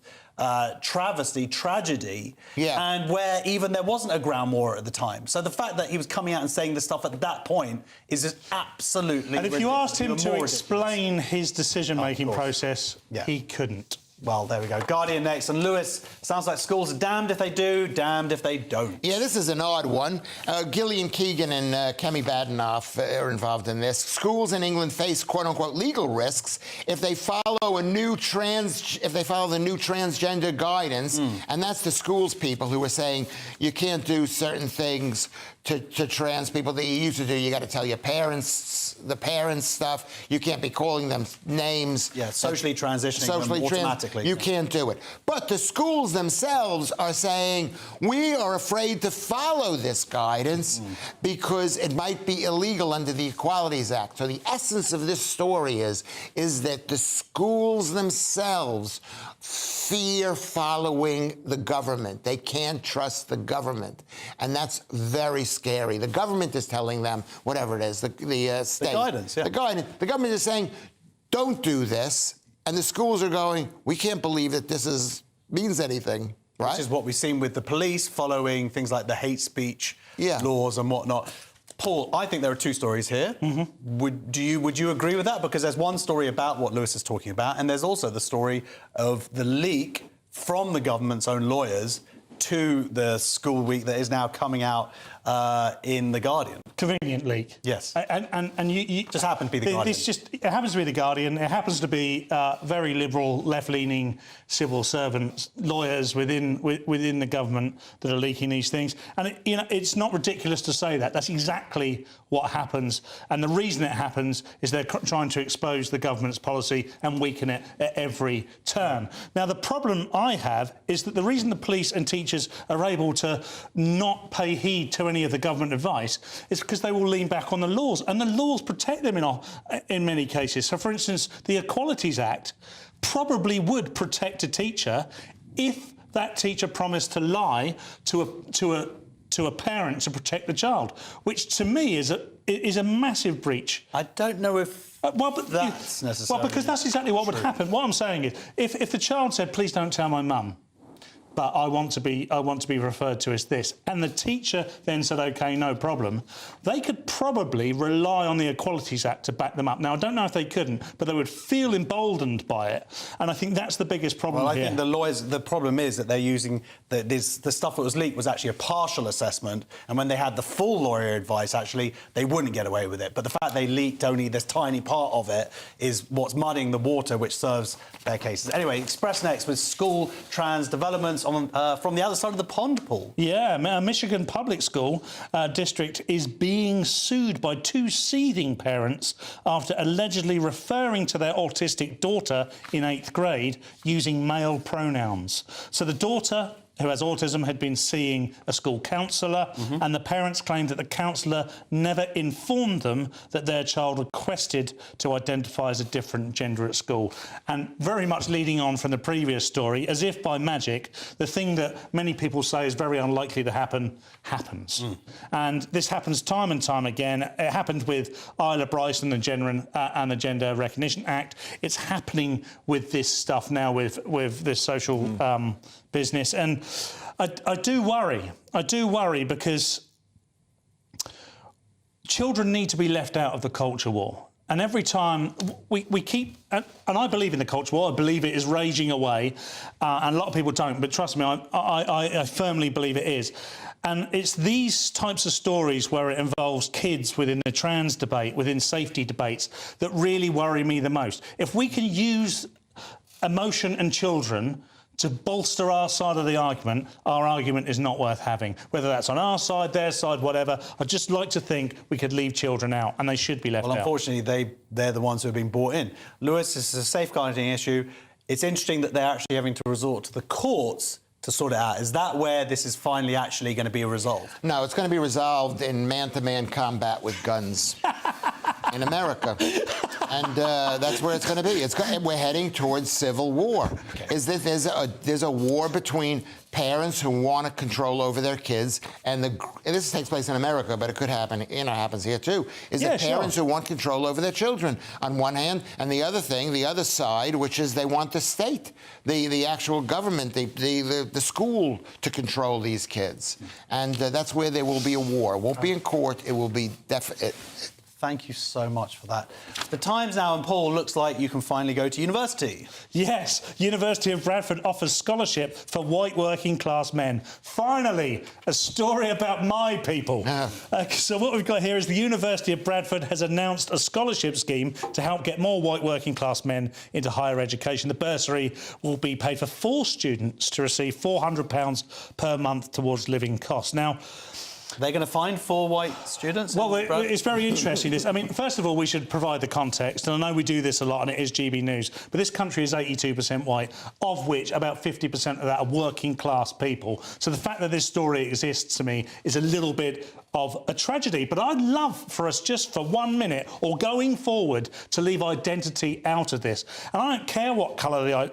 travesty, tragedy, and where even there wasn't a ground war at the time. So the fact that he was coming out and saying this stuff at that point is just absolutely And if you asked him to explain his decision-making process, he couldn't. Well, there we go. Guardian next. And Lewis, sounds like schools are damned if they do, damned if they don't. Yeah, this is an odd one. Gillian Keegan and Kemi Badenoch are involved in this. Schools in England face quote-unquote legal risks if they follow the new transgender guidance, and that's the schools people who are saying you can't do certain things to trans people that you used to do. You got to tell your parents the parents stuff. You can't be calling them names. Yeah, socially transitioning them automatically. You can't do it. But the schools themselves are saying, we are afraid to follow this guidance because it might be illegal under the Equalities Act. So the essence of this story is that the schools themselves fear following the government. They can't trust the government. And that's very scary. The government is telling them, whatever it is, the state. The guidance, yeah. The guidance. The government is saying, don't do this. And the schools are going, we can't believe that this means anything, right? Which is what we've seen with the police following things like the hate speech laws and whatnot. Paul, I think there are two stories here. Would you agree with that? Because there's one story about what Lewis is talking about, and there's also the story of the leak from the government's own lawyers to the school week that is now coming out in The Guardian. Convenient leak. Yes. And you just happened to be The Guardian. It happens to be The Guardian. It happens to be very liberal, left-leaning civil servants, lawyers within the government that are leaking these things. And it's not ridiculous to say that. That's exactly what happens. And the reason it happens is they're trying to expose the government's policy and weaken it at every turn. Now, the problem I have is that the reason the police and teachers are able to not pay heed to any of the government advice is because they will lean back on the laws, and the laws protect them in many cases. So, for instance, the Equalities Act probably would protect a teacher if that teacher promised to lie to a parent to protect the child, which to me is a massive breach. I don't know if that's necessarily well, because that's exactly what would happen. What I'm saying is, if the child said, "Please don't tell my mum, but I want to be referred to as this," and the teacher then said, "OK, no problem," they could probably rely on the Equalities Act to back them up. Now, I don't know if they couldn't, but they would feel emboldened by it, and I think that's the biggest problem here. Well, I think the lawyers, the problem is that they're using the stuff that was leaked was actually a partial assessment, and when they had the full lawyer advice, actually, they wouldn't get away with it. But the fact they leaked only this tiny part of it is what's muddying the water, which serves their cases. Anyway, Express next with school trans developments from the other side of the pond, Paul. Yeah, a Michigan public school district is being sued by two seething parents after allegedly referring to their autistic daughter in 8th grade using male pronouns. So the daughter, who has autism, had been seeing a school counsellor, and the parents claimed that the counsellor never informed them that their child requested to identify as a different gender at school. And very much leading on from the previous story, as if by magic, the thing that many people say is very unlikely to happen, happens. And this happens time and time again. It happened with Isla Bryce and the Gender Recognition Act. It's happening with this stuff now with this social business. And I do worry. I do worry because children need to be left out of the culture war. And every time we keep... And I believe in the culture war. I believe it is raging away. And a lot of people don't. But trust me, I firmly believe it is. And it's these types of stories where it involves kids within the trans debate, within safety debates, that really worry me the most. If we can use emotion and children to bolster our side of the argument, our argument is not worth having. Whether that's on our side, their side, whatever, I'd just like to think we could leave children out, and they should be left out. Well, unfortunately, they're the ones who have been brought in. Lewis, this is a safeguarding issue. It's interesting that they're actually having to resort to the courts to sort it out. Is that where this is finally actually going to be resolved? No, it's going to be resolved in man-to-man combat with guns. in America. And that's where it's going to be. We're heading towards civil war. Okay. There's a war between parents who want to control over their kids, and this takes place in America, but it could happen, happens here too, is that parents who want control over their children on one hand, and the other side, which is they want the state, the actual government, the school to control these kids. And that's where there will be a war. It won't be in court, it will be Thank you so much for that. The Times now, and Paul, looks like you can finally go to university. Yes, University of Bradford offers scholarship for white working class men. Finally, a story about my people. So what we've got here is the University of Bradford has announced a scholarship scheme to help get more white working class men into higher education. The bursary will be paid for 4 students to receive £400 per month towards living costs. Now, they're going to find 4 white students? Well, it's very interesting, this. I mean, first of all, we should provide the context, and I know we do this a lot, and it is GB News, but this country is 82% white, of which about 50% of that are working-class people. So the fact that this story exists, to me, is a little bit of a tragedy. But I'd love for us, just for 1 minute, or going forward, to leave identity out of this. And I don't care what colour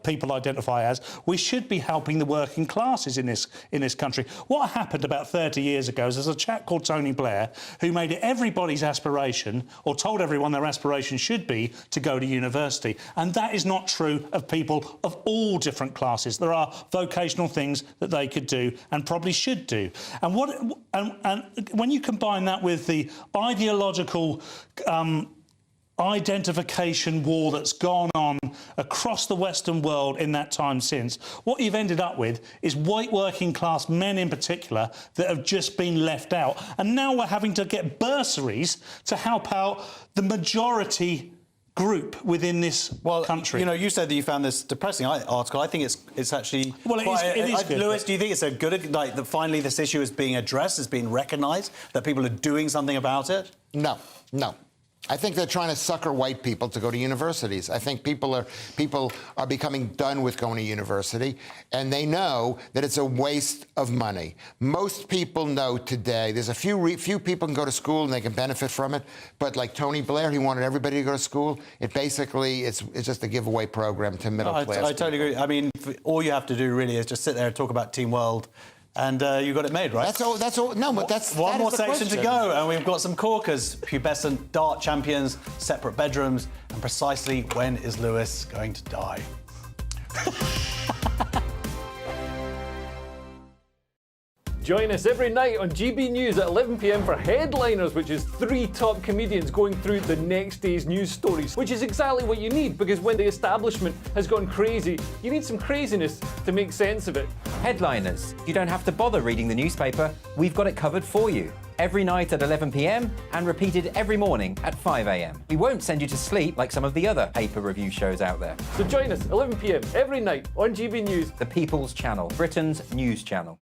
people identify as. We should be helping the working classes in this country. What happened about 30 years ago is there's a chap called Tony Blair who made it everybody's aspiration, or told everyone their aspiration should be, to go to university. And that is not true of people of all different classes. There are vocational things that they could do and probably should do. And when you combine that with the ideological identification war that's gone on across the Western world in that time since, what you've ended up with is white working class men in particular that have just been left out. And now we're having to get bursaries to help out the majority group within this country. You know, you said that you found this depressing article. I think it's actually... Well, it is good. Lewis, do you think it's a good... Like, that finally this issue is being addressed, is being recognised, that people are doing something about it? No. I think they're trying to sucker white people to go to universities. I think people are becoming done with going to university, and they know that it's a waste of money. Most people know today, there's a few people can go to school and they can benefit from it, but like Tony Blair, he wanted everybody to go to school. It's just a giveaway program to middle class. I totally agree. I mean, all you have to do really is just sit there and talk about Team World, and you got it made, right? That's all. No, but that's one more section question to go, and we've got some corkers, pubescent dart champions, separate bedrooms, and precisely when is Lewis going to die? Join us every night on GB News at 11 p.m. for Headliners, which is 3 top comedians going through the next day's news stories, which is exactly what you need, because when the establishment has gone crazy, you need some craziness to make sense of it. Headliners. You don't have to bother reading the newspaper. We've got it covered for you. Every night at 11 p.m. and repeated every morning at 5 a.m. We won't send you to sleep like some of the other paper review shows out there. So join us 11 p.m. every night on GB News. The People's Channel, Britain's news channel.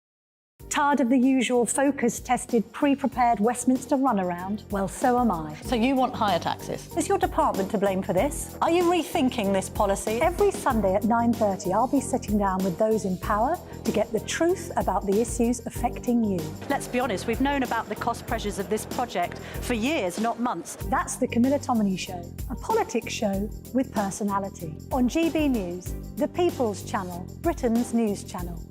Tired of the usual focus-tested, pre-prepared Westminster runaround? Well, so am I. So you want higher taxes? Is your department to blame for this? Are you rethinking this policy? Every Sunday at 9:30, I'll be sitting down with those in power to get the truth about the issues affecting you. Let's be honest, we've known about the cost pressures of this project for years, not months. That's the Camilla Tominey Show, a politics show with personality. On GB News, the People's Channel, Britain's news channel.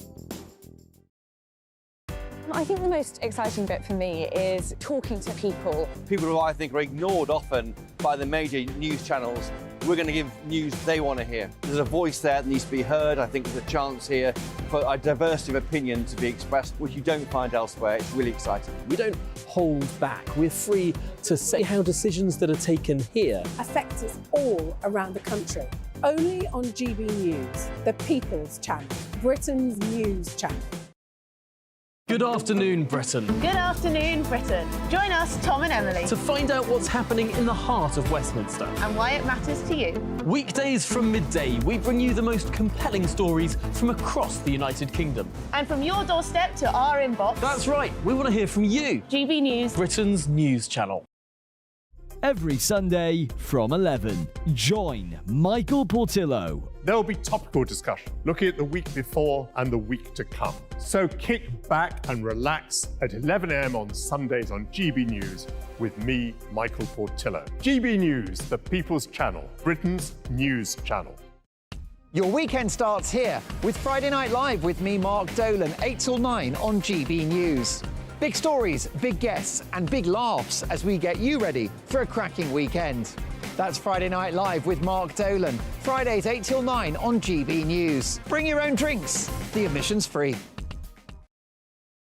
I think the most exciting bit for me is talking to people. People who I think are ignored often by the major news channels. We're going to give news they want to hear. There's a voice there that needs to be heard. I think there's a chance here for a diversity of opinion to be expressed, which you don't find elsewhere. It's really exciting. We don't hold back. We're free to say how decisions that are taken here affect us all around the country. Only on GB News, the People's Channel, Britain's news channel. Good afternoon, Britain. Good afternoon, Britain. Join us, Tom and Emily, to find out what's happening in the heart of Westminster and why it matters to you. Weekdays from midday, we bring you the most compelling stories from across the United Kingdom. And from your doorstep to our inbox. That's right, we want to hear from you. GB News, Britain's news channel. every Sunday from 11. Join Michael Portillo. There'll be topical discussion, looking at the week before and the week to come. So kick back and relax at 11 a.m. on Sundays on GB News with me, Michael Portillo. GB News, the People's Channel, Britain's news channel. Your weekend starts here with Friday Night Live with me, Mark Dolan, 8 till 9 on GB News. Big stories, big guests and big laughs as we get you ready for a cracking weekend. That's Friday Night Live with Mark Dolan. Fridays 8 till 9 on GB News. Bring your own drinks. The admission's free.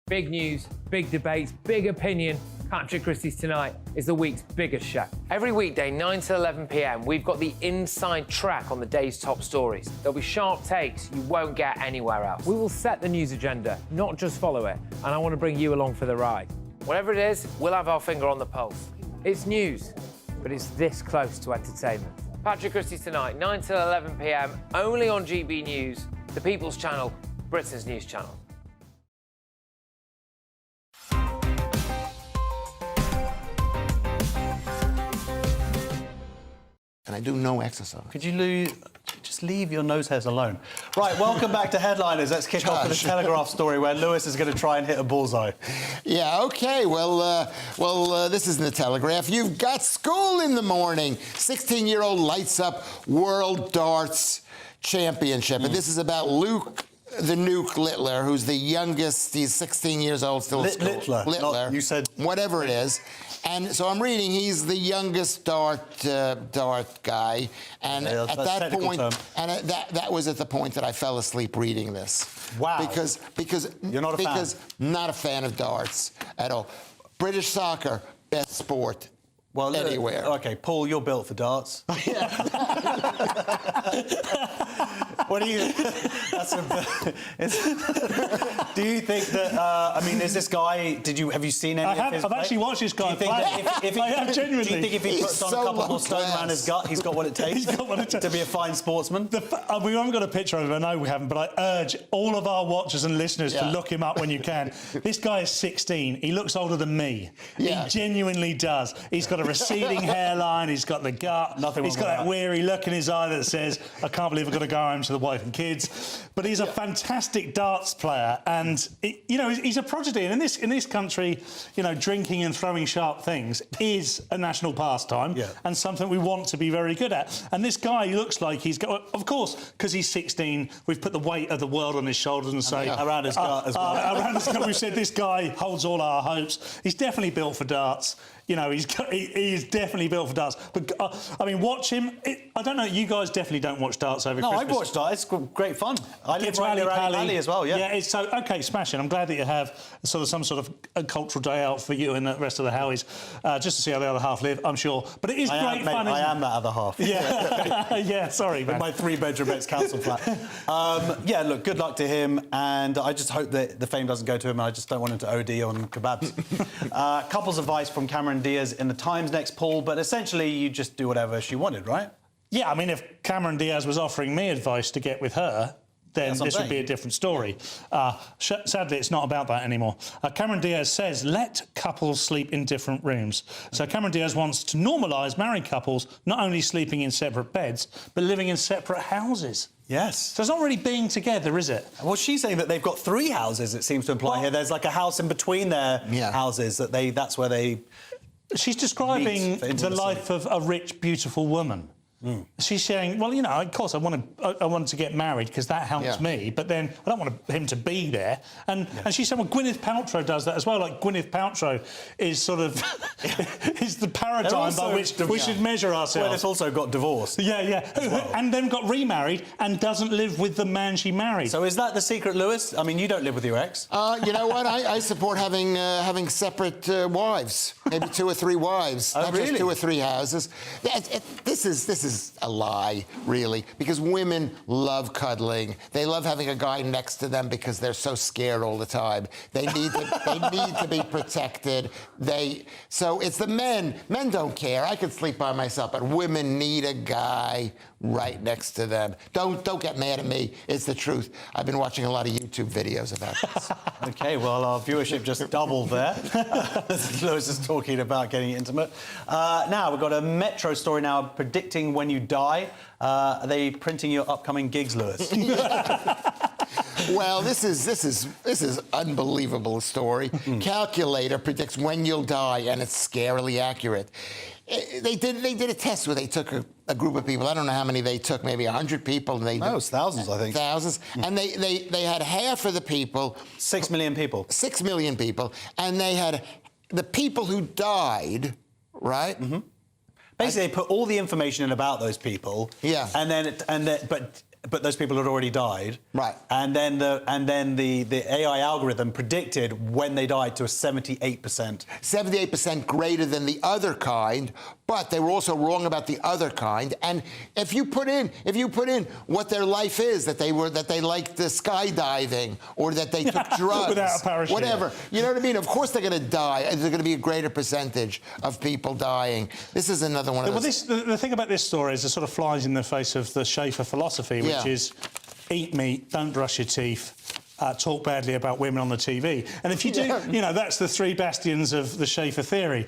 Big news, big debates, big opinion. Patrick Christie's Tonight is the week's biggest show. Every weekday, 9 to 11 p.m, we've got the inside track on the day's top stories. There'll be sharp takes you won't get anywhere else. We will set the news agenda, not just follow it, and I want to bring you along for the ride. Whatever it is, we'll have our finger on the pulse. It's news, but it's this close to entertainment. Patrick Christie's Tonight, 9 to 11 p.m, only on GB News, the People's Channel, Britain's news channel. And I do no exercise. Could you just leave your nose hairs alone? Right, welcome back to Headliners. Let's kick off with a Telegraph story where Lewis is going to try and hit a bullseye. Yeah, OK. Well, this isn't the Telegraph. You've got school in the morning. 16-year-old lights up World Darts Championship. And this is about Luke the Nuke Littler, who's the youngest. He's 16 years old, still at school. Littler. You said... Whatever it is. And so I'm reading, he's the youngest dart guy. And at that point, that was at the point that I fell asleep reading this. Wow. Because you're not a fan. Not a fan of darts at all. British soccer, best sport. Well, anywhere. OK, Paul, you're built for darts. What do you... do you think that... I mean, is this guy... Have you seen any of his... I've actually watched this guy play. I have genuinely. Do you think if he puts on a couple more stone around his gut, he's got what it takes to be a fine sportsman? We haven't got a picture of him, I know we haven't, but I urge all of our watchers and listeners to look him up when you can. This guy is 16. He looks older than me. Yeah. He genuinely does. He's got a receding hairline. He's got the gut. He's got that weary look in his eye that says, I can't believe I've got to go home to the wife and kids. But he's a fantastic darts player, and he's a prodigy. And in this country, drinking and throwing sharp things is a national pastime and something we want to be very good at. And this guy looks like he's got, of course, because he's 16, we've put the weight of the world on his shoulders and say around his gut as well. Around his gut, we've said this guy holds all our hopes. He's definitely built for darts. He's definitely built for darts. But, I mean, watch him. I don't know, you guys definitely don't watch darts over Christmas. No, I watch darts. It's great fun. I live right near Rally as well, Yeah, it's so... OK, smashing. I'm glad that you have some sort of a cultural day out for you and the rest of the Howies, just to see how the other half live, I'm sure. But it is great fun, I am that other half. Yeah, yeah, sorry, man. In my 3-bedroom ex-council flat. Yeah, look, good luck to him, and I just hope that the fame doesn't go to him, and I just don't want him to OD on kebabs. Couples advice from Cameron Diaz in the Times next, Paul, but essentially you just do whatever she wanted, right? Yeah, I mean, if Cameron Diaz was offering me advice to get with her, then this would be a different story. Sadly, it's not about that anymore. Cameron Diaz says, let couples sleep in different rooms. So Cameron Diaz wants to normalise married couples not only sleeping in separate beds, but living in separate houses. Yes. So it's not really being together, is it? Well, she's saying that they've got 3 houses, it seems to imply here. There's like a house in between their houses that's where they... She's describing the life of a rich, beautiful woman. She's saying, well, of course I want to get married because that helps me, but then I don't want him to be there. And she said, well, Gwyneth Paltrow does that as well. Like, Gwyneth Paltrow is sort of is the paradigm by which we should measure ourselves. Gwyneth also got divorced. Yeah. Well. And then got remarried and doesn't live with the man she married. So is that the secret, Lewis? I mean, you don't live with your ex. You know what? I support having separate wives, maybe 2 or 3 wives, not just 2 or 3 houses. This is a lie, really, because women love cuddling. They love having a guy next to them because they're so scared all the time. They need to be protected. So it's the men. Men don't care. I can sleep by myself, but women need a guy right next to them. Don't get mad at me. It's the truth. I've been watching a lot of YouTube videos about this. OK, well, our viewership just doubled there. Lewis is talking. talking about getting intimate. Now, we've got a Metro story now predicting when you die. Are they printing your upcoming gigs, Lewis? Well, this is unbelievable story. Calculator predicts when you'll die, and it's scarily accurate. They did a test where they took a group of people. I don't know how many they took, maybe 100 people. And it was thousands, I think. Thousands. And they had half of the people. 6 million people. 6 million people. And they had the people who died, right? Mm-hmm. Basically, they put all the information in about those people. Yeah. But those people had already died. Right. And then the AI algorithm predicted when they died to a 78%. 78% greater than the other kind, but they were also wrong about the other kind. And if you put in what their life is, that they liked the skydiving or that they took drugs, without a parachute, whatever, you know what I mean? Of course they're going to die. There's going to be a greater percentage of people dying. This is another one of those. The thing about this story is it sort of flies in the face of the Schaefer philosophy, which is eat meat, don't brush your teeth, talk badly about women on the TV. And if you do, you know, that's the three bastions of the Schaefer theory.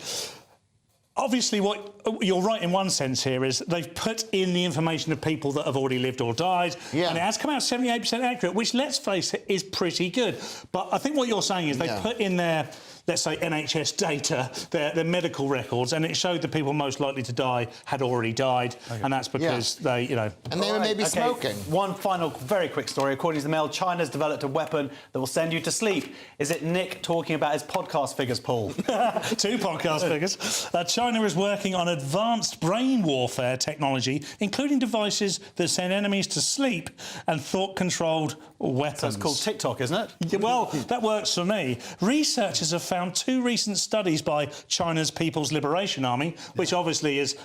Obviously, what you're right in one sense here is they've put in the information of people that have already lived or died, and it has come out 78% accurate, which, let's face it, is pretty good. But I think what you're saying is they put in their, let's say, NHS data, their medical records, and it showed the people most likely to die had already died, and that's because they, you know... And they were maybe smoking. One final, very quick story. According to the Mail, China's developed a weapon that will send you to sleep. Is it Nick talking about his podcast figures, Paul? 2 podcast figures. China is working on advanced brain warfare technology, including devices that send enemies to sleep and thought-controlled weapons. So it's called TikTok, isn't it? Well, that works for me. Researchers have found 2 recent studies by China's People's Liberation Army, which obviously is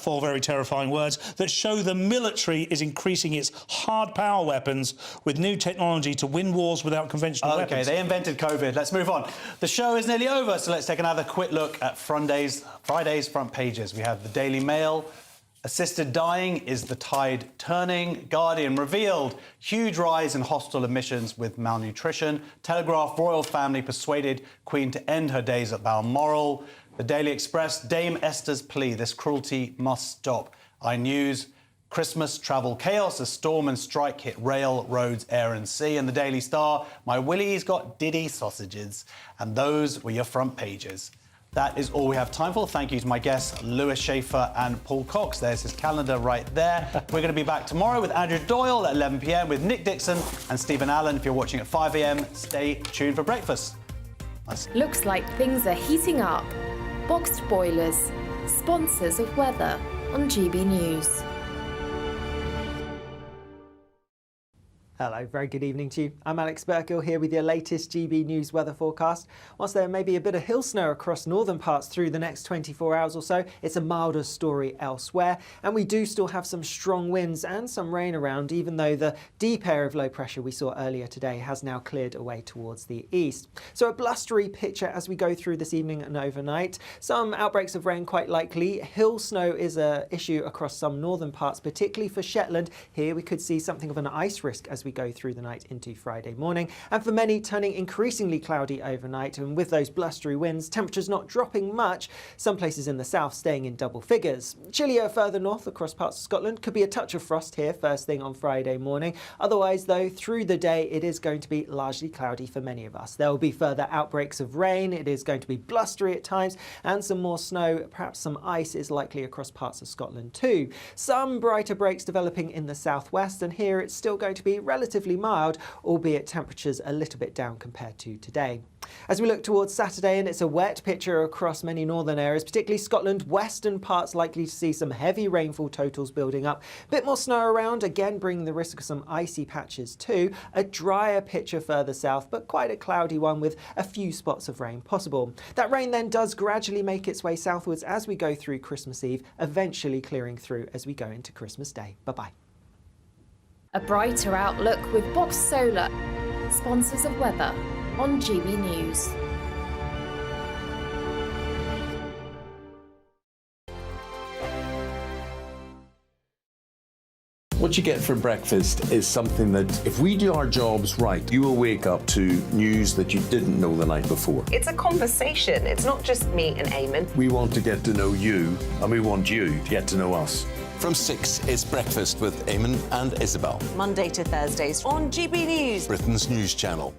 4 very terrifying words, that show the military is increasing its hard power weapons with new technology to win wars without conventional weapons. OK, they invented COVID. Let's move on. The show is nearly over, so let's take another quick look at Friday's front pages. We have the Daily Mail. Assisted dying, is the tide turning? Guardian revealed huge rise in hospital admissions with malnutrition. Telegraph, royal family persuaded Queen to end her days at Balmoral. The Daily Express, Dame Esther's plea, this cruelty must stop. iNews, Christmas travel chaos as storm and strike hit rail, roads, air and sea. And the Daily Star, my Willie's got Diddy sausages. And those were your front pages. That is all we have time for. Thank you to my guests, Lewis Schaefer and Paul Cox. There's his calendar right there. We're going to be back tomorrow with Andrew Doyle at 11 p.m. with Nick Dixon and Stephen Allen. If you're watching at 5 a.m, stay tuned for breakfast. Nice. Looks like things are heating up. Boxed boilers, sponsors of weather on GB News. Hello, very good evening to you. I'm Alex Burkill here with your latest GB News weather forecast. Whilst there may be a bit of hill snow across northern parts through the next 24 hours or so, it's a milder story elsewhere. And we do still have some strong winds and some rain around, even though the deep area of low pressure we saw earlier today has now cleared away towards the east. So a blustery picture as we go through this evening and overnight. Some outbreaks of rain quite likely. Hill snow is an issue across some northern parts, particularly for Shetland. Here we could see something of an ice risk as we go through the night into Friday morning, and for many turning increasingly cloudy overnight, and with those blustery winds, temperatures not dropping much, some places in the south staying in double figures. Chillier further north across parts of Scotland, could be a touch of frost here first thing on Friday morning. Otherwise though, through the day it is going to be largely cloudy for many of us. There will be further outbreaks of rain, it is going to be blustery at times, and some more snow, perhaps some ice is likely across parts of Scotland too. Some brighter breaks developing in the southwest, and here it's still going to be relatively mild, albeit temperatures a little bit down compared to today. As we look towards Saturday, and it's a wet picture across many northern areas, particularly Scotland, western parts likely to see some heavy rainfall totals building up. A bit more snow around, again bringing the risk of some icy patches too. A drier picture further south, but quite a cloudy one with a few spots of rain possible. That rain then does gradually make its way southwards as we go through Christmas Eve, eventually clearing through as we go into Christmas Day. Bye-bye. A brighter outlook with Box Solar, sponsors of weather on GB News. What you get for breakfast is something that, if we do our jobs right, you will wake up to news that you didn't know the night before. It's a conversation. It's not just me and Eamon. We want to get to know you, and we want you to get to know us. From 6, it's Breakfast with Eamon and Isabel. Monday to Thursdays on GB News, Britain's news channel.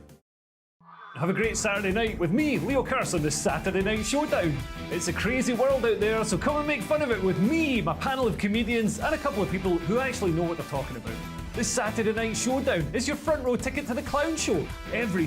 Have a great Saturday night with me, Leo Carson, this Saturday Night Showdown. It's a crazy world out there, so come and make fun of it with me, my panel of comedians, and a couple of people who actually know what they're talking about. This Saturday Night Showdown is your front row ticket to the clown show. Every